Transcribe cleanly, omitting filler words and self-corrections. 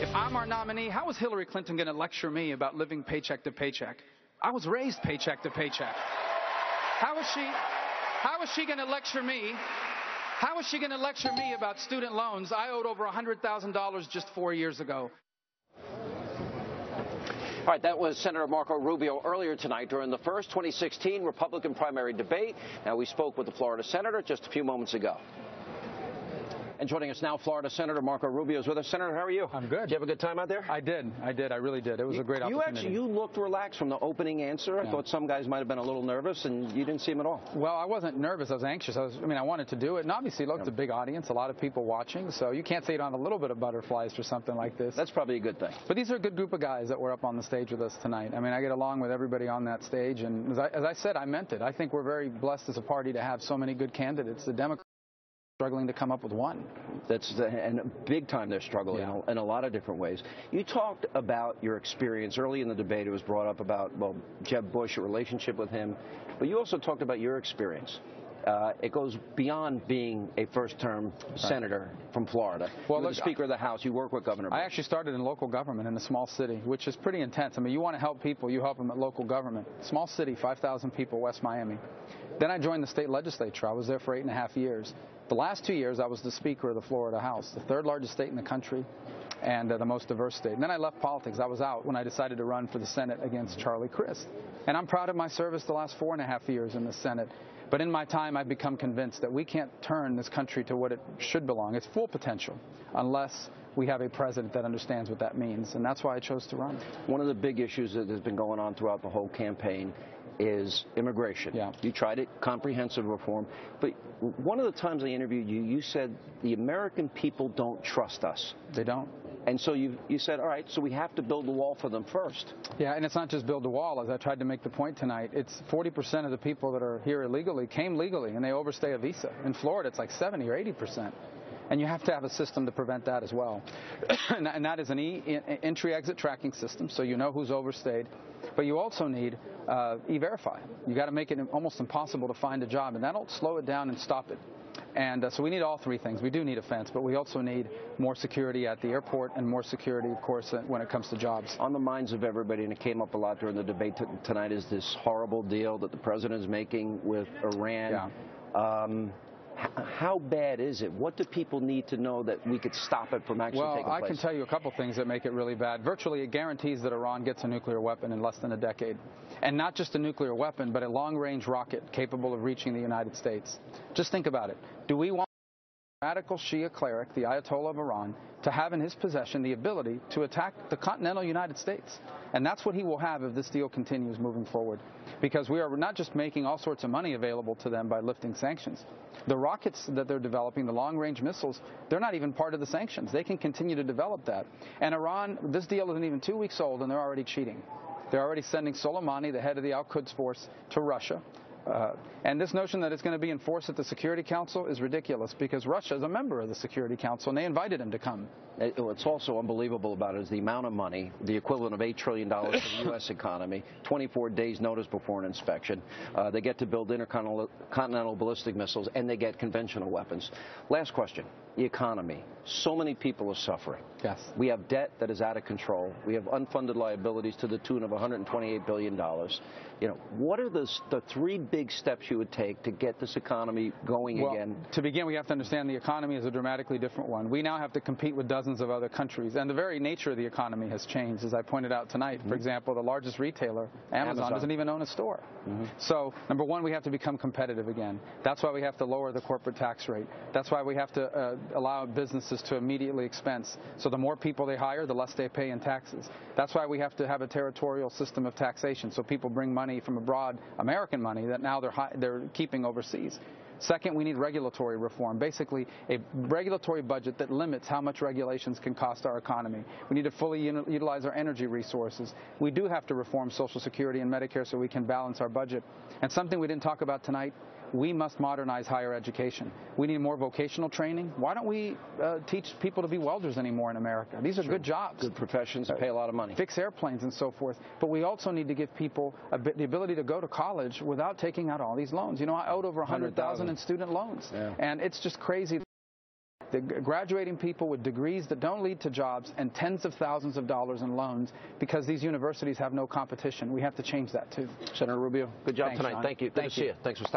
If I'm our nominee, how is Hillary Clinton going to lecture me about living paycheck to paycheck? I was raised paycheck to paycheck. How is she going to lecture me? How is she going to lecture me about student loans? I owed over $100,000 just 4 years ago. All right, that was Senator Marco Rubio earlier tonight during the first 2016 Republican primary debate. Now, we spoke with the Florida senator just a few moments ago. And joining us now, Florida Senator Marco Rubio is with us. Senator, how are you? I'm good. Did you have a good time out there? I did. I really did. It was a great opportunity. You looked relaxed from the opening answer. Yeah. I thought some guys might have been a little nervous, and you didn't seem at all. Well, I wasn't nervous. I was anxious. I wanted to do it. And obviously, look, it's a big audience, a lot of people watching. So you can't say you don't have a little bit of butterflies for something like this. That's probably a good thing. But these are a good group of guys that were up on the stage with us tonight. I mean, I get along with everybody on that stage. And as I said, I meant it. I think we're very blessed as a party to have so many good candidates. The Democrats struggling to come up with one. And big time they're struggling in a lot of different ways. You talked about your experience early in the debate. It was brought up about, well, Jeb Bush, your relationship with him. But you also talked about your experience. It goes beyond being a first-term senator from Florida. Well, you're the Speaker of the House. You work with Governor Bush. I actually started in local government in a small city, which is pretty intense. I mean, you want to help people, you help them at local government. Small city, 5,000 people, West Miami. Then I joined the state legislature. I was there for 8.5 years. The last 2 years, I was the Speaker of the Florida House, the third largest state in the country and the most diverse state. And then I left politics. I was out when I decided to run for the Senate against Charlie Crist. And I'm proud of my service the last 4.5 years in the Senate. But in my time, I've become convinced that we can't turn this country to what it should belong, its full potential, unless we have a president that understands what that means. And that's why I chose to run. One of the big issues that has been going on throughout the whole campaign is immigration. Yeah. You tried it, comprehensive reform. But one of the times I interviewed you, you said the American people don't trust us. They don't. And so you said, all right, so we have to build the wall for them first. Yeah, and it's not just build a wall. As I tried to make the point tonight, it's 40% of the people that are here illegally came legally, and they overstay a visa. In Florida, it's like 70 or 80%. And you have to have a system to prevent that as well. And that is an entry-exit tracking system, so you know who's overstayed. But you also need E-Verify. You got to make it almost impossible to find a job, and that'll slow it down and stop it. And so we need all three things. We do need a fence, but we also need more security at the airport and more security, of course, when it comes to jobs. On the minds of everybody, and it came up a lot during the debate tonight, is this horrible deal that the president is making with Iran. Yeah. How bad is it? What do people need to know that we could stop it from actually taking place? Well, I can tell you a couple things that make it really bad. Virtually, it guarantees that Iran gets a nuclear weapon in less than a decade. And not just a nuclear weapon, but a long-range rocket capable of reaching the United States. Just think about it. Do we want a radical Shia cleric, the Ayatollah of Iran, to have in his possession the ability to attack the continental United States? And that's what he will have if this deal continues moving forward. Because we are not just making all sorts of money available to them by lifting sanctions. The rockets that they're developing, the long-range missiles, they're not even part of the sanctions. They can continue to develop that. And Iran, this deal isn't even 2 weeks old, and they're already cheating. They're already sending Soleimani, the head of the Al-Quds force, to Russia. And this notion that it's going to be enforced at the Security Council is ridiculous, because Russia is a member of the Security Council, and they invited him to come. What's also unbelievable about it is the amount of money, the equivalent of $8 trillion for the U.S. economy, 24 days notice before an inspection. They get to build intercontinental ballistic missiles, and they get conventional weapons. Last question, the economy. So many people are suffering. Yes. We have debt that is out of control. We have unfunded liabilities to the tune of $128 billion. You know, what are the three big steps you would take to get this economy going again? To begin, we have to understand the economy is a dramatically different one. We now have to compete with dozens of other countries, and the very nature of the economy has changed, as I pointed out tonight. For example, the largest retailer, Amazon, doesn't even own a store. So, number one, we have to become competitive again. That's why we have to lower the corporate tax rate. That's why we have to allow businesses to immediately expense. So the more people they hire, the less they pay in taxes. That's why we have to have a territorial system of taxation, so people bring money from abroad, American money, that now they're keeping overseas. Second, we need regulatory reform, basically a regulatory budget that limits how much regulations can cost our economy. We need to fully utilize our energy resources. We do have to reform Social Security and Medicare so we can balance our budget. And something we didn't talk about tonight, we must modernize higher education. We need more vocational training. Why don't we teach people to be welders anymore in America? These are good jobs. Good professions, pay a lot of money. Fix airplanes and so forth. But we also need to give people the ability to go to college without taking out all these loans. You know, I owed over $100,000 in student loans. Yeah. And it's just crazy. graduating people with degrees that don't lead to jobs and tens of thousands of dollars in loans because these universities have no competition. We have to change that, too. Senator Rubio, good job Thanks, tonight. Sean. Thank you. Good to see you. Thanks for stopping.